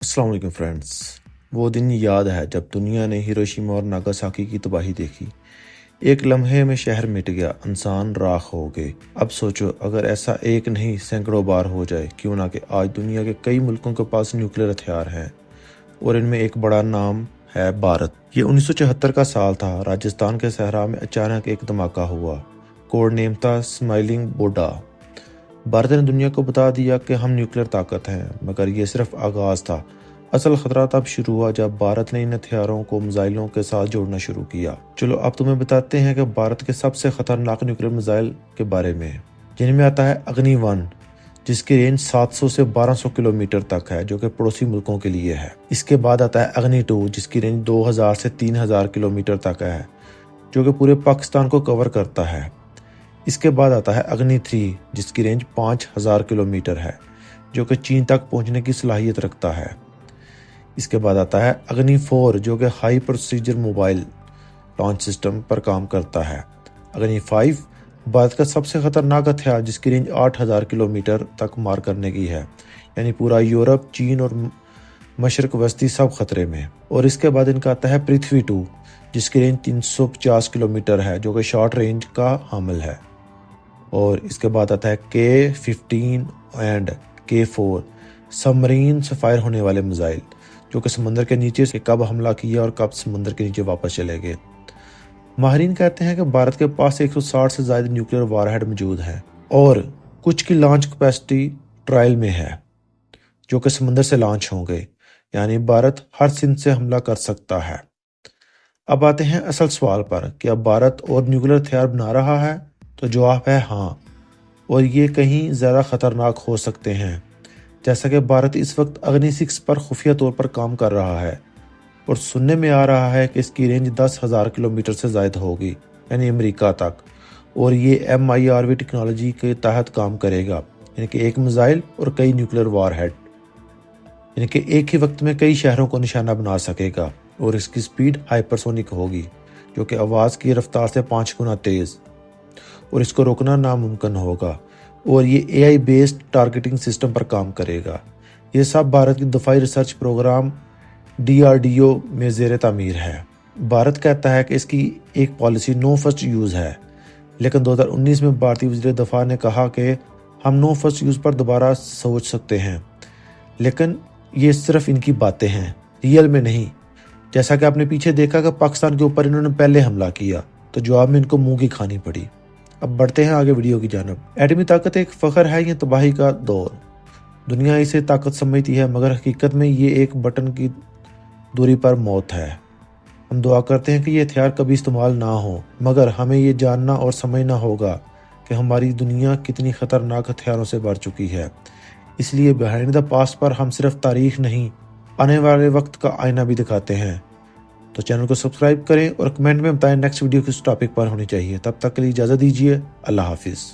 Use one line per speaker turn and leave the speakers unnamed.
السلام علیکم فرینڈز، وہ دن یاد ہے جب دنیا نے ہیروشیما اور ناگاساکی کی تباہی دیکھی۔ ایک لمحے میں شہر مٹ گیا، انسان راکھ ہو گئے۔ اب سوچو اگر ایسا ایک نہیں سینکڑوں بار ہو جائے، کیوں نہ کہ آج دنیا کے کئی ملکوں کے پاس نیوکلیر ہتھیار ہیں اور ان میں ایک بڑا نام ہے بھارت۔ یہ 1974 کا سال تھا۔ راجستھان کے صحرا میں اچانک ایک دھماکہ ہوا۔ کوڈ نیم تھا اسمائلنگ بوڈا۔ بھارت نے دنیا کو بتا دیا کہ ہم نیوکلیر طاقت ہیں، مگر یہ صرف آغاز تھا۔ اصل خطرہ تب شروع ہوا جب بھارت نے ان ہتھیاروں کو میزائلوں کے ساتھ جوڑنا شروع کیا۔ چلو اب تمہیں بتاتے ہیں کہ بھارت کے سب سے خطرناک نیوکلیر میزائل کے بارے میں، جن میں آتا ہے اگنی 1، جس کی رینج 700 سے 1200 کلومیٹر تک ہے، جو کہ پڑوسی ملکوں کے لیے ہے۔ اس کے بعد آتا ہے اگنی 2، جس کی رینج 2000 سے 3000 کلومیٹر تک ہے، جو کہ پورے پاکستان کو کور کرتا ہے۔ اس کے بعد آتا ہے اگنی 3، جس کی رینج 5000 کلومیٹر ہے، جو کہ چین تک پہنچنے کی صلاحیت رکھتا ہے۔ اس کے بعد آتا ہے اگنی 4، جو کہ high procedure mobile launch system پر کام کرتا ہے۔ اگنی 5 بھارت کا سب سے خطرناک ہتھیار، جس کی رینج 8000 کلومیٹر تک مار کرنے کی ہے، یعنی پورا یورپ، چین اور مشرق وسطی سب خطرے میں۔ اور اس کے بعد ان کا آتا ہے پرتھوی 2، جس کی رینج 350 کلومیٹر ہے، جو کہ شارٹ رینج کا حامل ہے۔ اور اس کے بعد آتا ہے K-15 اینڈ K-4 سبمرین سے فائر ہونے والے میزائل، جو کہ سمندر کے نیچے سے کب حملہ کیا اور کب سمندر کے نیچے واپس چلے گئے۔ ماہرین کہتے ہیں کہ بھارت کے پاس 160 سے زائد نیوکلیر وار ہیڈ موجود ہیں اور کچھ کی لانچ کیپیسٹی ٹرائل میں ہے، جو کہ سمندر سے لانچ ہوں گے، یعنی بھارت ہر سمت سے حملہ کر سکتا ہے۔ اب آتے ہیں اصل سوال پر، کیا بھارت اور نیوکلیر ہتھیار بنا رہا ہے؟ تو جواب ہے ہاں، اور یہ کہیں زیادہ خطرناک ہو سکتے ہیں۔ جیسا کہ بھارت اس وقت اگنی 6 پر خفیہ طور پر کام کر رہا ہے اور سننے میں آ رہا ہے کہ اس کی رینج 10,000 کلومیٹر سے زائد ہوگی، یعنی امریکہ تک، اور یہ MIRV ٹیکنالوجی کے تحت کام کرے گا، یعنی کہ ایک میزائل اور کئی نیوکلیر وار ہیڈ، یعنی کہ ایک ہی وقت میں کئی شہروں کو نشانہ بنا سکے گا، اور اس کی سپیڈ ہائپرسونک ہوگی، جو کہ آواز کی رفتار سے 5 گنا تیز، اور اس کو روکنا ناممکن ہوگا۔ اور یہ AI بیسڈ ٹارگیٹنگ سسٹم پر کام کرے گا۔ یہ سب بھارت کی دفاعی ریسرچ پروگرام DRDO میں زیر تعمیر ہے۔ بھارت کہتا ہے کہ اس کی ایک پالیسی نو فرسٹ یوز ہے، لیکن 2019 میں بھارتی وزیر دفاع نے کہا کہ ہم نو فرسٹ یوز پر دوبارہ سوچ سکتے ہیں، لیکن یہ صرف ان کی باتیں ہیں، ریئل میں نہیں۔ جیسا کہ آپ نے پیچھے دیکھا کہ پاکستان کے اوپر انہوں نے پہلے حملہ کیا، تو جواب میں ان کو منہ کی کھانی پڑی۔ اب بڑھتے ہیں آگے ویڈیو کی جانب۔ ایٹمی طاقت ایک فخر ہے یا تباہی کا دور؟ دنیا اسے طاقت سمجھتی ہے، مگر حقیقت میں یہ ایک بٹن کی دوری پر موت ہے۔ ہم دعا کرتے ہیں کہ یہ ہتھیار کبھی استعمال نہ ہو، مگر ہمیں یہ جاننا اور سمجھنا ہوگا کہ ہماری دنیا کتنی خطرناک ہتھیاروں سے بھر چکی ہے۔ اس لیے بیہائنڈ دا پاسٹ پر ہم صرف تاریخ نہیں، آنے والے وقت کا آئینہ بھی دکھاتے ہیں۔ تو چینل کو سبسکرائب کریں اور کمنٹ میں بتائیں نیکسٹ ویڈیو کس ٹاپک پر ہونی چاہیے۔ تب تک کے لیے اجازت دیجیے، اللہ حافظ۔